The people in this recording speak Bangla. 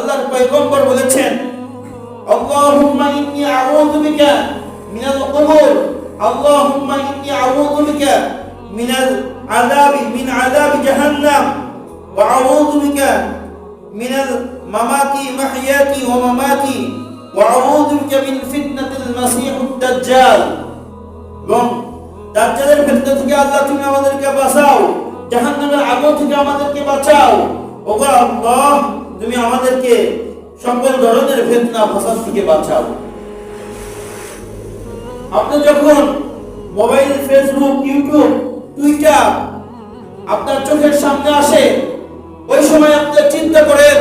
আল্লাহর পয়গম্বর বলেছেন, আল্লাহুম্মা ইন্নী আউযু বিকা মিনাল কুবুর, আল্লাহুম্মা ইন্নী আউযু বিকা মিন আযাবি জাহান্নাম, ওয়া আউযু বিকা মিনাল মামাতি মাহইয়াতি ওয়া মামাতি, ওয়া আউযু বিকা মিন ফিতনাতিল মাসীহুদ দাজ্জাল। এবং দাজ্জালের ফিতনা থেকে আল্লাহ তুমি আমাদেরকে বাঁচাও, জাহান্নামের আগুন থেকে আমাদেরকে বাঁচাও। ওগো আল্লাহ, তুমি আমাদেরকে সকল ধরনের ফিতনা ফাসাদ থেকে বাঁচাও। আপনি যখন মোবাইল, ফেসবুক, ইউটিউব, টুইটার আপনার চোখের সামনে আসে, ওই সময় আপনি চিন্তা করেন